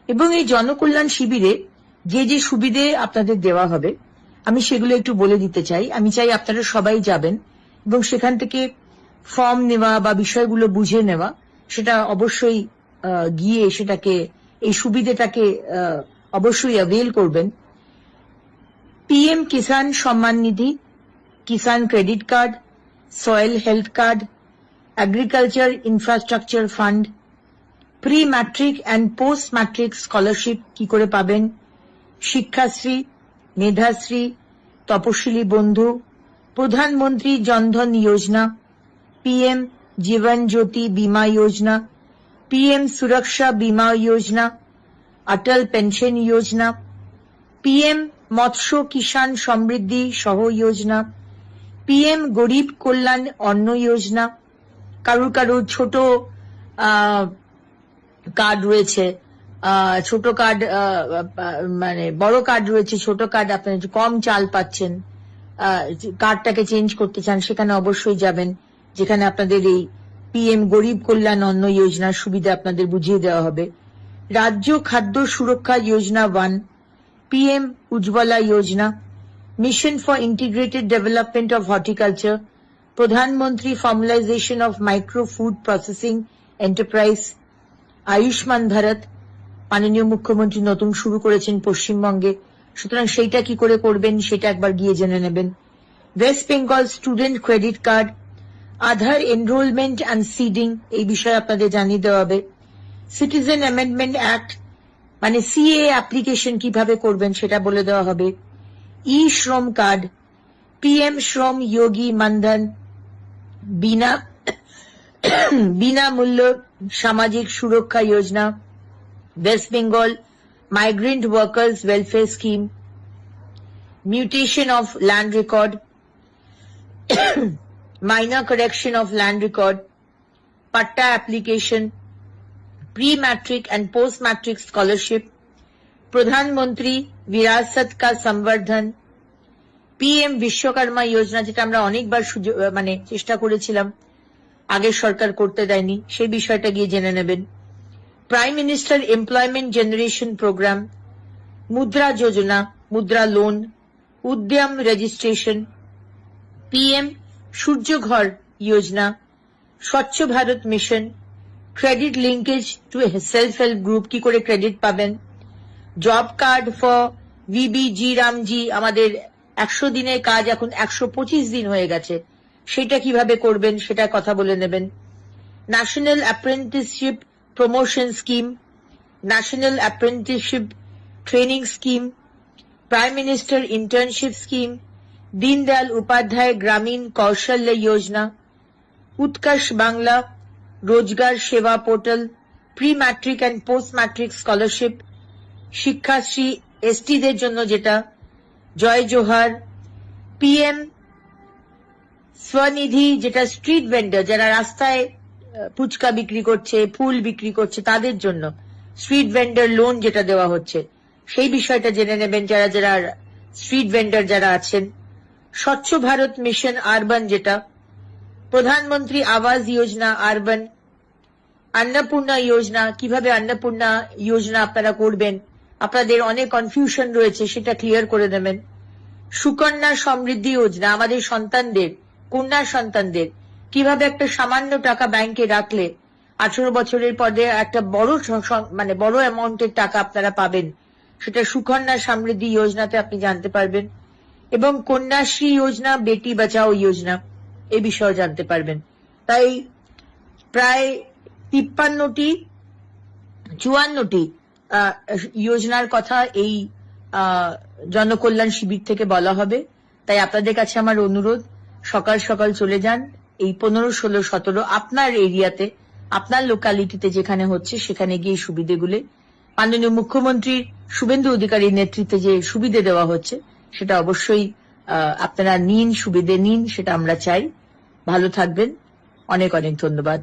এবং এই জনকল্যাণ শিবিরে যে যে সুবিধে আপনাদের দেওয়া হবে আমি সেগুলো একটু বলে দিতে চাই। আমি চাই আপনারা সবাই যাবেন এবং সেখান থেকে ফর্ম নেওয়া বা বিষয়গুলো বুঝে নেওয়া, সেটা অবশ্যই গিয়ে সেটাকে এই সুবিধেটাকে অবশ্যই অ্যাভেল করবেন। PM Kisan Samman Nidhi, Kisan credit card, soil health card, agriculture infrastructure fund, pre matric and post matric scholarship কি করে পাবেন, শিক্ষাশ্রী, মেধাশ্রী, তপশিলি বন্ধু, প্রধানমন্ত্রী জনধন যোজনা, पीएम जीवन ज्योति बीमा योजना, पीएम सुरक्षा बीमा योजना, अटल पेंशन योजना, पीएम मत्स्य किसान समृद्धि सह योजना, पीएम गरीब कल्याण अन्न योजना। কারুর কারুর ছোট কার্ড রয়েছে, ছোট কার্ড মানে বড় কার্ড রয়েছে, ছোট কার্ড আপনার কম চাল পাচ্ছেন, কার্ডটাকে চেঞ্জ করতে চান, সেখানে অবশ্যই যাবেন যেখানে আপনাদের এই পিএম গরিব কল্যাণ অন্ন যোজনার সুবিধা আপনাদের বুঝিয়ে দেওয়া হবে। রাজ্য খাদ্য সুরক্ষা যোজনা 1, PM Ujjwala Yojana, mission for integrated development of horticulture, প্রধানমন্ত্রী formalisation of micro food processing enterprise, Ayushman Bharat মাননীয় মুখ্যমন্ত্রী নতুন শুরু করেছেন পশ্চিমবঙ্গে, সুতরাং সেইটা কি করে করবেন সেটা একবার গিয়ে জেনে নেবেন। West Bengal student credit card, Aadhaar enrolment and seeding এই বিষয়ে আপনাদের জানিয়ে দেওয়া হবে। সিটিজেন অ্যামেন্ডমেন্ট অ্যাক্ট মানে সিএ অ্যাপ্লিকেশন কিভাবে করবেন সেটা বলে দেওয়া হবে। ই শ্রম কার্ড, পিএম শ্রম যোগী মানধন, বিনামূল্য সামাজিক সুরক্ষা যোজনা, West Bengal migrant workers welfare scheme, mutation of land record, minor correction of land record, patta application, pre-matric and post-matric scholarship, Pradhan Mantri Virasat ka Samvardhan, PM Vishwakarma Yojana যেটা আমরা অনেকবার মানে চেষ্টা করেছিলাম, আগের সরকার করতে দেয়নি, সেই বিষয়টা গিয়ে জেনে নেবেন। Prime minister employment generation programme, Mudra Yojana, মুদ্রা লোন, উদ্যম রেজিস্ট্রেশন, PM সূর্য ঘর যোজনা, স্বচ্ছ Bharat mission, credit linkage to self help group কি করে ক্রেডিট পাবেন, job card for VBG Ramji, আমাদের 100 দিনের কাজ এখন 125 দিন হয়ে গেছে, সেটা কিভাবে করবেন সেটা কথা বলে নেবেন। National apprenticeship promotion scheme, national apprenticeship training scheme, prime minister internship scheme, Deendayal Upadhyaya Grameen Kaushalya Yojana, Utkarsh Bangla रोजगार सेवा portal, pre matric and post matric scholarship, Shikshashree ST দের জন্য যেটা, জয় জোহার, পিএম স্বনিধি যেটা স্ট্রিট ভেন্ডর যারা রাস্তায় ফুচকা বিক্রি করছে, ফুল বিক্রি করছে তাদের জন্য স্ট্রিট ভেন্ডর লোন যেটা দেওয়া হচ্ছে সেই বিষয়টা জেনে নেবেন যারা যারা স্ট্রিট ভেন্ডর যারা আছেন। স্বচ্ছ ভারত মিশন আরবান যেটা, প্রধানমন্ত্রী আবাস যোজনা আরবান, অন্নপূর্ণা যোজনা, কিভাবে অন্নপূর্ণা যোজনা আপনারা করবেন, আপনাদের অনেক কনফিউশন রয়েছে সেটা ক্লিয়ার করে দেবেন। সুকন্যা সমৃদ্ধি যোজনা, আমাদের সন্তানদের, কন্যা সন্তানদের কিভাবে একটা সামান্য টাকা ব্যাংকে রাখলে 18 বছরের পরে একটা বড় মানে বড় অ্যামাউন্টের টাকা আপনারা পাবেন, সেটা সুকন্যা সমৃদ্ধি যোজনাতে আপনি জানতে পারবেন। এবং কন্যাশ্রী যোজনা, বেটি বাঁচাও যোজনা এই বিষয়ে জানতে পারবেন। তাই প্রায় 54টি যোজনার কথা এই জনকল্যাণ শিবির থেকে বলা হবে। তাই আপনাদের কাছে আমার অনুরোধ, সকাল সকাল চলে যান। এই 15, 16, 17 আপনার এরিয়াতে, আপনার লোকালিটিতে যেখানে হচ্ছে সেখানে গিয়ে সুবিধেগুলো মাননীয় মুখ্যমন্ত্রীর শুভেন্দু অধিকারীর নেতৃত্বে যে সুবিধে দেওয়া হচ্ছে সেটা অবশ্যই আপনারা নিন, সুবিধে নিন, সেটা আমরা চাই। ভালো থাকবেন, অনেক অনেক ধন্যবাদ।